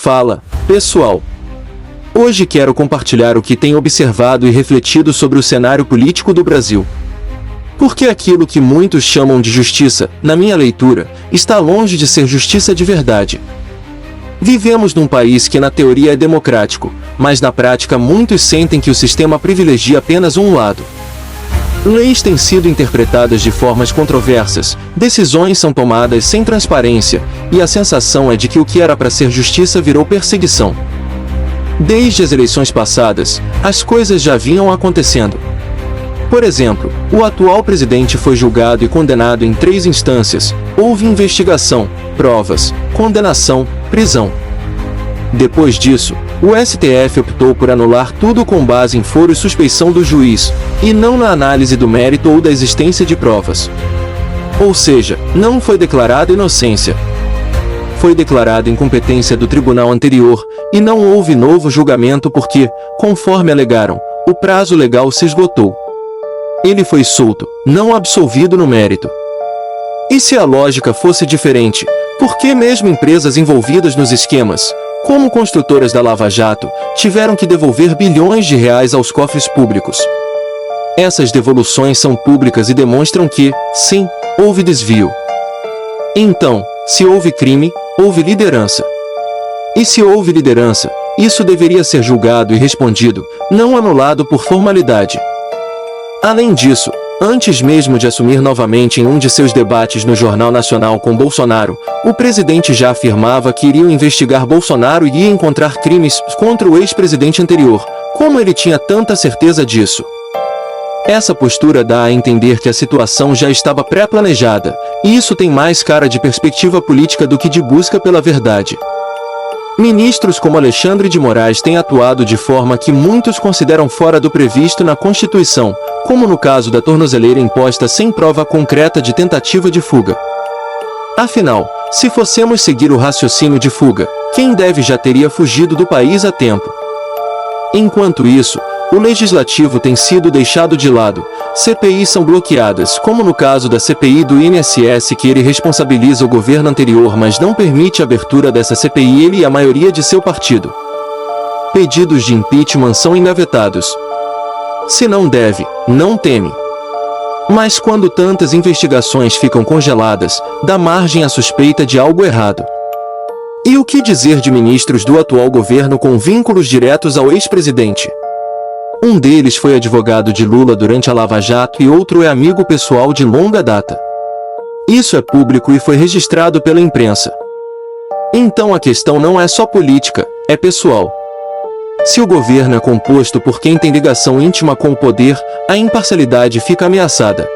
Fala, pessoal! Hoje quero compartilhar o que tenho observado e refletido sobre o cenário político do Brasil. Porque aquilo que muitos chamam de justiça, na minha leitura, está longe de ser justiça de verdade. Vivemos num país que na teoria é democrático, mas na prática muitos sentem que o sistema privilegia apenas um lado. Leis têm sido interpretadas de formas controversas, decisões são tomadas sem transparência, e a sensação é de que o que era para ser justiça virou perseguição. Desde as eleições passadas, as coisas já vinham acontecendo. Por exemplo, o atual presidente foi julgado e condenado em 3 instâncias, houve investigação, provas, condenação, prisão. Depois disso, o STF optou por anular tudo com base em foro e suspeição do juiz, e não na análise do mérito ou da existência de provas. Ou seja, não foi declarada inocência. Foi declarada incompetência do tribunal anterior, e não houve novo julgamento porque, conforme alegaram, o prazo legal se esgotou. Ele foi solto, não absolvido no mérito. E se a lógica fosse diferente, por que mesmo empresas envolvidas nos esquemas, como construtoras da Lava Jato, tiveram que devolver bilhões de reais aos cofres públicos? Essas devoluções são públicas e demonstram que, sim, houve desvio. Então, se houve crime, houve liderança. E se houve liderança, isso deveria ser julgado e respondido, não anulado por formalidade. Além disso, antes mesmo de assumir novamente em um de seus debates no Jornal Nacional com Bolsonaro, o presidente já afirmava que iriam investigar Bolsonaro e ia encontrar crimes contra o ex-presidente anterior. Como ele tinha tanta certeza disso? Essa postura dá a entender que a situação já estava pré-planejada, e isso tem mais cara de perspectiva política do que de busca pela verdade. Ministros como Alexandre de Moraes têm atuado de forma que muitos consideram fora do previsto na Constituição, como no caso da tornozeleira imposta sem prova concreta de tentativa de fuga. Afinal, se fossemos seguir o raciocínio de fuga, quem deve já teria fugido do país há tempo. Enquanto isso, o legislativo tem sido deixado de lado, CPIs são bloqueadas, como no caso da CPI do INSS que ele responsabiliza o governo anterior mas não permite a abertura dessa CPI ele e a maioria de seu partido. Pedidos de impeachment são engavetados. Se não deve, não teme. Mas quando tantas investigações ficam congeladas, dá margem à suspeita de algo errado. E o que dizer de ministros do atual governo com vínculos diretos ao ex-presidente? Um deles foi advogado de Lula durante a Lava Jato e outro é amigo pessoal de longa data. Isso é público e foi registrado pela imprensa. Então a questão não é só política, é pessoal. Se o governo é composto por quem tem ligação íntima com o poder, a imparcialidade fica ameaçada.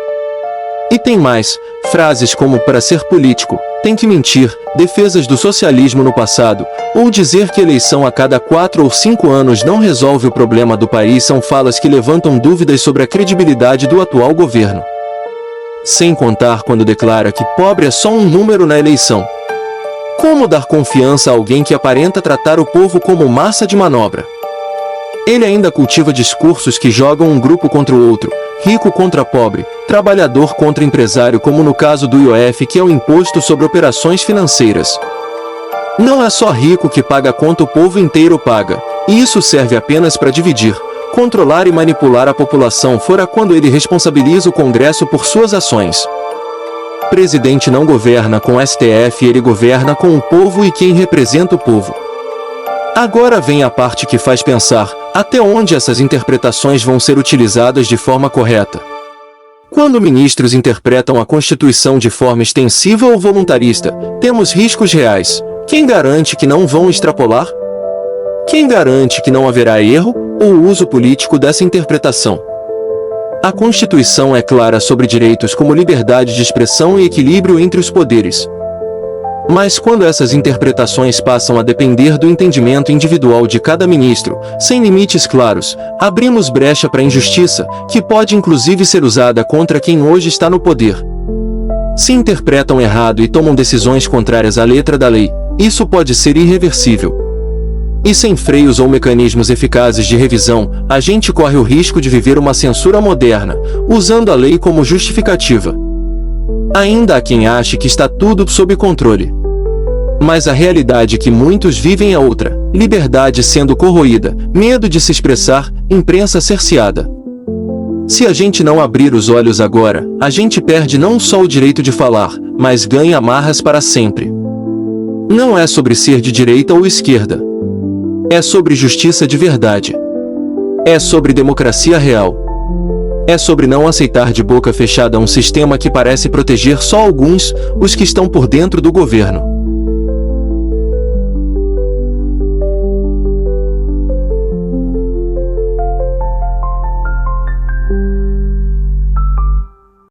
E tem mais, frases como para ser político, tem que mentir, defesas do socialismo no passado, ou dizer que eleição a cada 4 ou 5 anos não resolve o problema do país são falas que levantam dúvidas sobre a credibilidade do atual governo. Sem contar quando declara que pobre é só um número na eleição. Como dar confiança a alguém que aparenta tratar o povo como massa de manobra? Ele ainda cultiva discursos que jogam um grupo contra o outro, rico contra pobre, trabalhador contra empresário como no caso do IOF que é o Imposto sobre Operações Financeiras. Não é só rico que paga a conta, o povo inteiro paga, e isso serve apenas para dividir, controlar e manipular a população fora quando ele responsabiliza o Congresso por suas ações. Presidente não governa com o STF, ele governa com o povo e quem representa o povo. Agora vem a parte que faz pensar, até onde essas interpretações vão ser utilizadas de forma correta. Quando ministros interpretam a Constituição de forma extensiva ou voluntarista, temos riscos reais. Quem garante que não vão extrapolar? Quem garante que não haverá erro ou uso político dessa interpretação? A Constituição é clara sobre direitos como liberdade de expressão e equilíbrio entre os poderes. Mas quando essas interpretações passam a depender do entendimento individual de cada ministro, sem limites claros, abrimos brecha para a injustiça, que pode inclusive ser usada contra quem hoje está no poder. Se interpretam errado e tomam decisões contrárias à letra da lei, isso pode ser irreversível. E sem freios ou mecanismos eficazes de revisão, a gente corre o risco de viver uma censura moderna, usando a lei como justificativa. Ainda há quem ache que está tudo sob controle. Mas a realidade que muitos vivem é outra: liberdade sendo corroída, medo de se expressar, imprensa cerceada. Se a gente não abrir os olhos agora, a gente perde não só o direito de falar, mas ganha amarras para sempre. Não é sobre ser de direita ou esquerda. É sobre justiça de verdade. É sobre democracia real. É sobre não aceitar de boca fechada um sistema que parece proteger só alguns, os que estão por dentro do governo.